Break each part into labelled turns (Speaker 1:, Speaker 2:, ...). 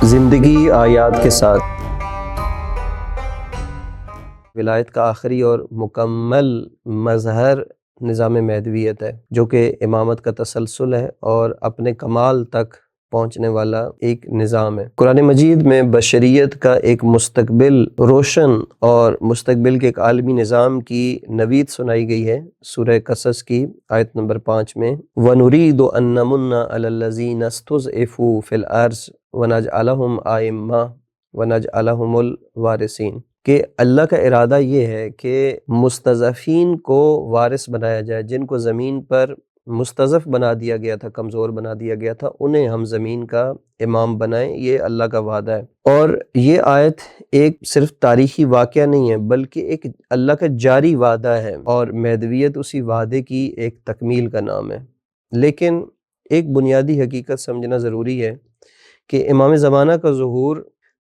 Speaker 1: زندگی آیات کے ساتھ ولایت کا آخری اور مکمل مظہر نظام مہدویت ہے، جو کہ امامت کا تسلسل ہے اور اپنے کمال تک پہنچنے والا ایک نظام ہے۔ قرآن مجید میں بشریت کا ایک مستقبل روشن اور مستقبل کے ایک عالمی نظام کی نوید سنائی گئی ہے۔ سورہ قصص کی آیت نمبر 5 میں وَنُرِيدُ أَن نَّمُنَّ عَلَى الَّذِينَ اسْتُضْعِفُوا فِي الْأَرْضِ وَنَجْعَلَهُمْ أَئِمَّةً وَنَجْعَلَهُمُ الْوَارِثِينَ کہ اللہ کا ارادہ یہ ہے کہ مستضعفین کو وارث بنایا جائے، جن کو زمین پر مستضعف بنا دیا گیا تھا، کمزور بنا دیا گیا تھا، انہیں ہم زمین کا امام بنائیں۔ یہ اللہ کا وعدہ ہے، اور یہ آیت ایک صرف تاریخی واقعہ نہیں ہے بلکہ ایک اللہ کا جاری وعدہ ہے، اور مہدویت اسی وعدے کی ایک تکمیل کا نام ہے۔ لیکن ایک بنیادی حقیقت سمجھنا ضروری ہے کہ امام زمانہ کا ظہور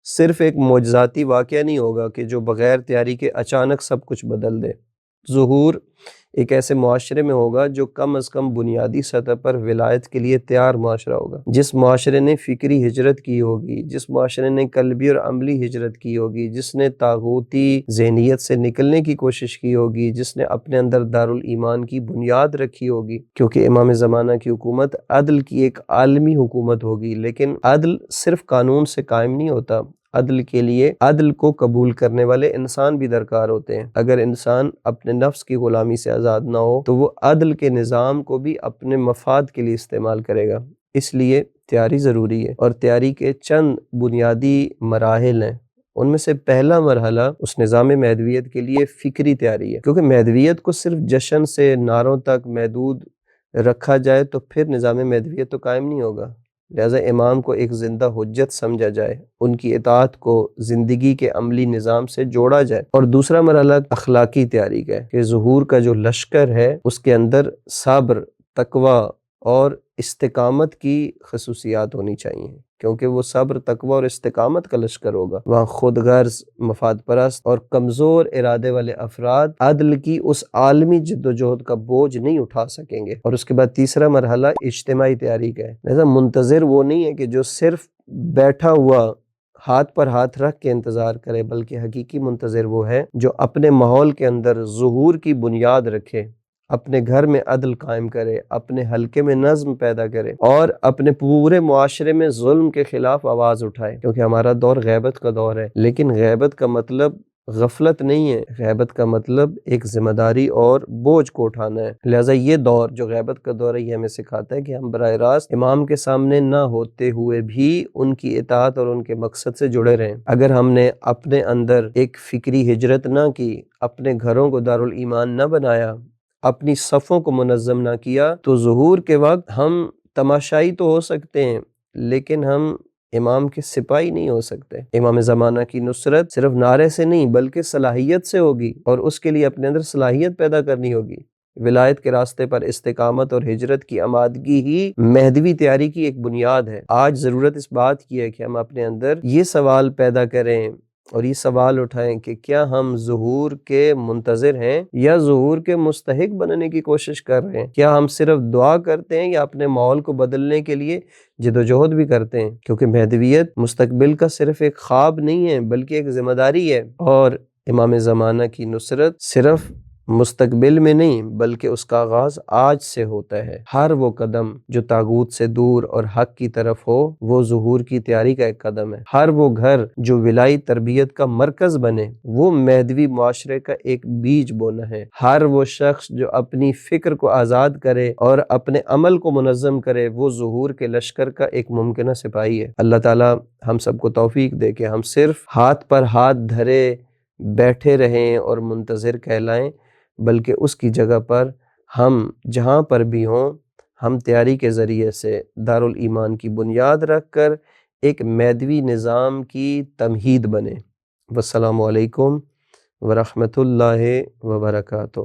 Speaker 1: صرف ایک معجزاتی واقعہ نہیں ہوگا کہ جو بغیر تیاری کے اچانک سب کچھ بدل دے۔ ظہور ایک ایسے معاشرے میں ہوگا جو کم از کم بنیادی سطح پر ولایت کے لیے تیار معاشرہ ہوگا، جس معاشرے نے فکری ہجرت کی ہوگی، جس معاشرے نے قلبی اور عملی ہجرت کی ہوگی، جس نے طاغوتی ذہنیت سے نکلنے کی کوشش کی ہوگی، جس نے اپنے اندر دارالایمان کی بنیاد رکھی ہوگی، کیونکہ امام زمانہ کی حکومت عدل کی ایک عالمی حکومت ہوگی۔ لیکن عدل صرف قانون سے قائم نہیں ہوتا، عدل کے لیے عدل کو قبول کرنے والے انسان بھی درکار ہوتے ہیں۔ اگر انسان اپنے نفس کی غلامی سے آزاد نہ ہو تو وہ عدل کے نظام کو بھی اپنے مفاد کے لیے استعمال کرے گا۔ اس لیے تیاری ضروری ہے، اور تیاری کے چند بنیادی مراحل ہیں۔ ان میں سے پہلا مرحلہ اس نظام مہدویت کے لیے فکری تیاری ہے، کیونکہ مہدویت کو صرف جشن سے نعروں تک محدود رکھا جائے تو پھر نظام مہدویت تو قائم نہیں ہوگا۔ لہٰذا امام کو ایک زندہ حجت سمجھا جائے، ان کی اطاعت کو زندگی کے عملی نظام سے جوڑا جائے۔ اور دوسرا مرحلہ اخلاقی تیاری کا ہے کہ ظہور کا جو لشکر ہے اس کے اندر صبر، تقوی اور استقامت کی خصوصیات ہونی چاہیے، کیونکہ وہ صبر، تقوی اور استقامت کا لشکر ہوگا۔ وہاں خود غرض، مفاد پرست اور کمزور ارادے والے افراد عدل کی اس عالمی جدوجہد کا بوجھ نہیں اٹھا سکیں گے۔ اور اس کے بعد تیسرا مرحلہ اجتماعی تیاری کا ہے۔ لہذا منتظر وہ نہیں ہے کہ جو صرف بیٹھا ہوا ہاتھ پر ہاتھ رکھ کے انتظار کرے، بلکہ حقیقی منتظر وہ ہے جو اپنے ماحول کے اندر ظہور کی بنیاد رکھے، اپنے گھر میں عدل قائم کرے، اپنے حلقے میں نظم پیدا کرے، اور اپنے پورے معاشرے میں ظلم کے خلاف آواز اٹھائے۔ کیونکہ ہمارا دور غیبت کا دور ہے، لیکن غیبت کا مطلب غفلت نہیں ہے، غیبت کا مطلب ایک ذمہ داری اور بوجھ کو اٹھانا ہے۔ لہٰذا یہ دور جو غیبت کا دور ہے، یہ ہمیں سکھاتا ہے کہ ہم براہ راست امام کے سامنے نہ ہوتے ہوئے بھی ان کی اطاعت اور ان کے مقصد سے جڑے رہیں۔ اگر ہم نے اپنے اندر ایک فکری ہجرت نہ کی، اپنے گھروں کو دارالایمان نہ بنایا، اپنی صفوں کو منظم نہ کیا، تو ظہور کے وقت ہم تماشائی تو ہو سکتے ہیں لیکن ہم امام کے سپاہی نہیں ہو سکتے۔ امام زمانہ کی نصرت صرف نعرے سے نہیں بلکہ صلاحیت سے ہوگی، اور اس کے لیے اپنے اندر صلاحیت پیدا کرنی ہوگی۔ ولایت کے راستے پر استقامت اور ہجرت کی آمادگی ہی مہدوی تیاری کی ایک بنیاد ہے۔ آج ضرورت اس بات کی ہے کہ ہم اپنے اندر یہ سوال پیدا کریں اور یہ سوال اٹھائیں کہ کیا ہم ظہور کے منتظر ہیں یا ظہور کے مستحق بننے کی کوشش کر رہے ہیں؟ کیا ہم صرف دعا کرتے ہیں یا اپنے ماحول کو بدلنے کے لیے جدوجہد بھی کرتے ہیں؟ کیونکہ مہدویت مستقبل کا صرف ایک خواب نہیں ہے بلکہ ایک ذمہ داری ہے، اور امام زمانہ کی نصرت صرف مستقبل میں نہیں بلکہ اس کا آغاز آج سے ہوتا ہے۔ ہر وہ قدم جو طاغوت سے دور اور حق کی طرف ہو وہ ظہور کی تیاری کا ایک قدم ہے۔ ہر وہ گھر جو ولائی تربیت کا مرکز بنے وہ مہدوی معاشرے کا ایک بیج بونا ہے۔ ہر وہ شخص جو اپنی فکر کو آزاد کرے اور اپنے عمل کو منظم کرے وہ ظہور کے لشکر کا ایک ممکنہ سپاہی ہے۔ اللہ تعالی ہم سب کو توفیق دے کہ ہم صرف ہاتھ پر ہاتھ دھرے بیٹھے رہیں اور منتظر کہلائیں، بلکہ اس کی جگہ پر ہم جہاں پر بھی ہوں ہم تیاری کے ذریعے سے دارالایمان کی بنیاد رکھ کر ایک مہدوی نظام کی تمہید بنے۔ والسلام علیکم ورحمۃ اللہ وبرکاتہ۔